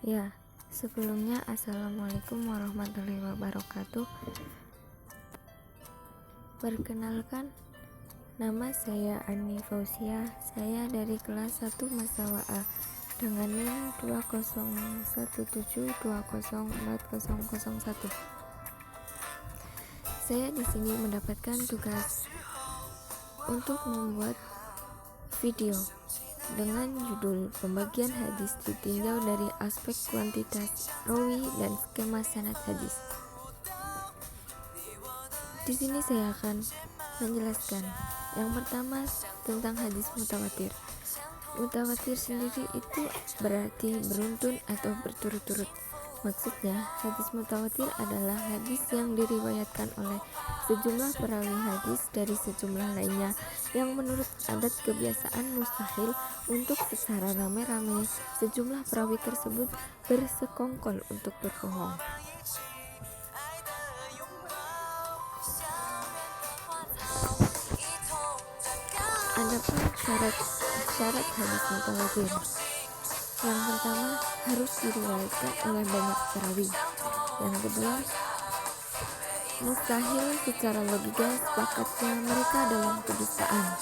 Ya, sebelumnya Assalamualaikum warahmatullahi wabarakatuh. Perkenalkan, nama saya Ani Fauzia. Saya dari kelas 1 Masawa A dengan NIM 201720404001. Saya di sini mendapatkan tugas untuk membuat video dengan judul Pembagian Hadis ditinjau dari aspek kuantitas rawi dan skema sanad hadis. Di sini saya akan menjelaskan yang pertama tentang hadis mutawatir. Mutawatir sendiri itu berarti beruntun atau berturut-turut. Maksudnya, hadis mutawatir adalah hadis yang diriwayatkan oleh sejumlah perawi hadis dari sejumlah lainnya yang menurut adat kebiasaan mustahil untuk secara rame-rame sejumlah perawi tersebut bersekongkol untuk berbohong. Adapun syarat hadis mutawatir. Yang pertama, harus diriwayatkan oleh banyak perawi. Yang kedua, mustahil secara logika sepakatnya mereka dalam kedustaan.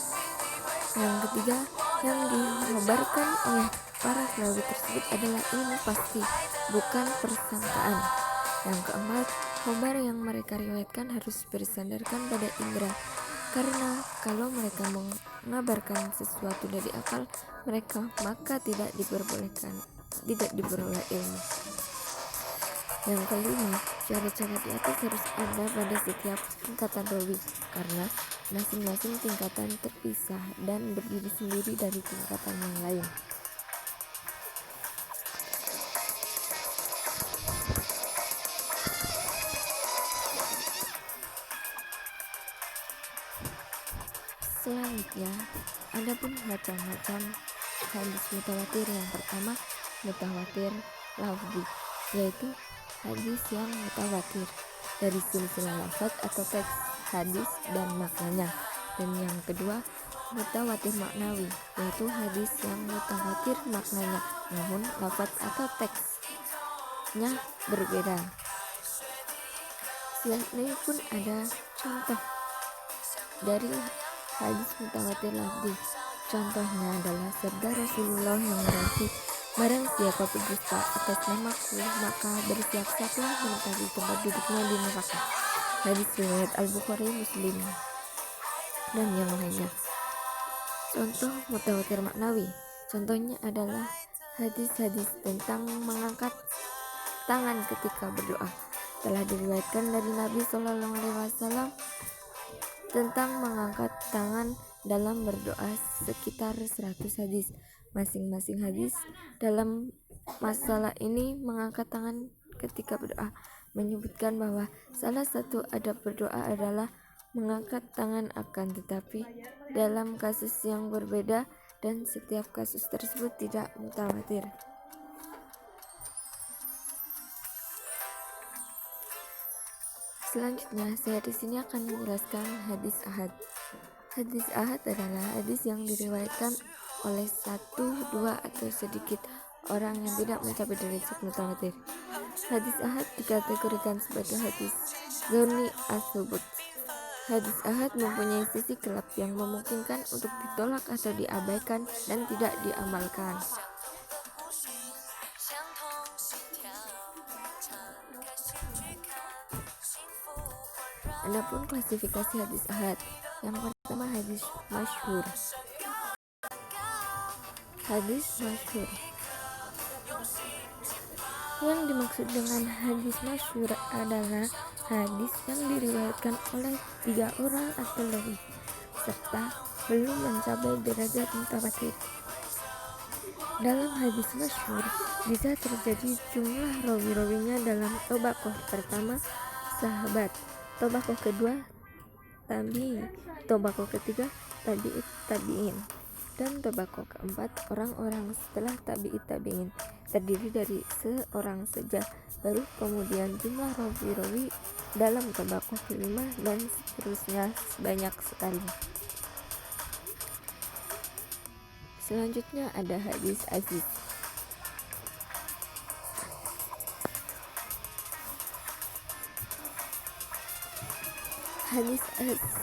Yang ketiga, yang dikhabarkan oleh para perawi tersebut adalah ilmu pasti, bukan persangkaan. Yang keempat, khabar yang mereka riwayatkan harus bersandarkan pada indera, karena kalau mereka mengabarkan sesuatu dari akal mereka, maka tidak diperoleh ilmu. Yang kelima, syarat-syarat di atas harus ada pada setiap tingkatan rawi, karena masing-masing tingkatan terpisah dan berdiri sendiri dari tingkatan yang lain. Selanjutnya, adapun macam-macam hadis mutawatir. Yang pertama, mutawatir lafzi, yaitu hadis yang mutawatir dari silsilah lafaz atau teks hadis dan maknanya. Dan yang kedua, mutawatir maknawi, yaitu hadis yang mutawatir maknanya namun lafaz atau teksnya berbeda. Selanjutnya pun ada contoh dari hadis mutawatir lafzi. Contohnya adalah sabda Rasulullah yang berarti, barang siapa berdusta atas namaku maka bersiap-siaplah mencari tempat duduknya di neraka. Hadis riwayat Al-Bukhari, Muslim, dan yang lainnya. Contoh mutawatir maknawi. Contohnya adalah hadis-hadis tentang mengangkat tangan ketika berdoa. Telah diriwayatkan dari Nabi SAW tentang mengangkat tangan dalam berdoa sekitar 100 hadis. Masing-masing hadis dalam masalah ini mengangkat tangan ketika berdoa menyebutkan bahwa salah satu adab berdoa adalah mengangkat tangan, akan tetapi dalam kasus yang berbeda dan setiap kasus tersebut tidak mutawatir. Selanjutnya, saya di sini akan menjelaskan hadis ahad. Hadis ahad adalah hadis yang diriwayatkan oleh 1, 2, atau sedikit orang yang tidak mencapai derajat mutawatir. Hadis ahad dikategorikan sebagai hadis dzanni as-subut. Hadis ahad mempunyai sisi gelap yang memungkinkan untuk ditolak atau diabaikan dan tidak diamalkan. Adapun klasifikasi hadis ahad. Yang pertama, hadis masyhur. Hadis masyhur. Yang dimaksud dengan hadis masyhur adalah hadis yang diriwayatkan oleh 3 orang atau lebih serta belum mencapai derajat mutawatir. Dalam hadis masyhur bisa terjadi jumlah rawi-rawinya dalam tobakoh pertama sahabat, tobakoh kedua tabi'in, tobakoh ketiga tabi'it tabi'in, dan tobakoh keempat orang-orang setelah tabi'it tabi'in, terdiri dari seorang saja, baru kemudian jumlah rawi-rawi dalam tobakoh kelima dan seterusnya banyak sekali. Selanjutnya ada hadis aziz. Hadis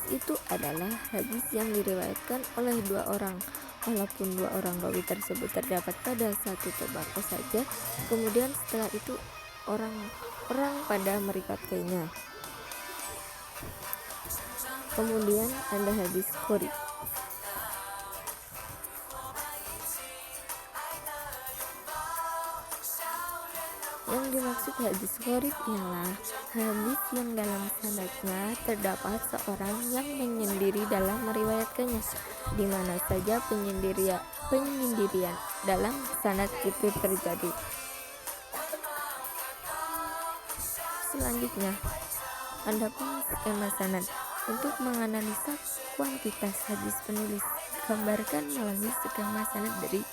itu adalah hadis yang diriwayatkan oleh dua orang. Walaupun dua orang rawi tersebut terdapat pada satu tembakau saja, kemudian setelah itu orang pada merikatkannya. Kemudian ada hadis qori. Yang dimaksud hadis gharib ialah hadis yang dalam sanadnya terdapat seorang yang menyendiri dalam meriwayatkannya, di mana saja penyendirian dalam sanad itu terjadi. Selanjutnya, adapun skema sanad. Untuk menganalisa kuantitas hadis penulis gambarkan melalui skema sanad dari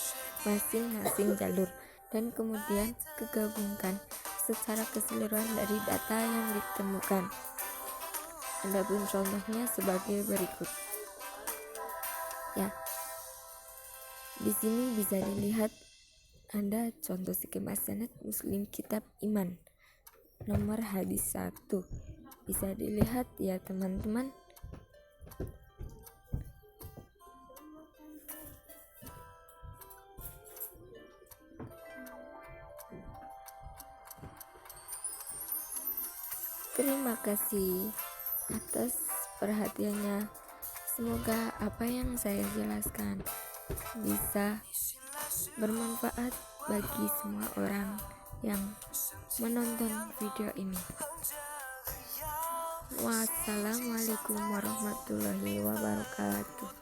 masing-masing jalur dan kemudian kegabungkan secara keseluruhan dari data yang ditemukan. Adapun contohnya sebagai berikut. Ya. Di sini bisa dilihat ada contoh skema sanad Muslim Kitab Iman. Nomor hadis 1. Bisa dilihat ya teman-teman. Terima kasih atas perhatiannya. Semoga apa yang saya jelaskan bisa bermanfaat bagi semua orang yang menonton video ini. Wassalamualaikum warahmatullahi wabarakatuh.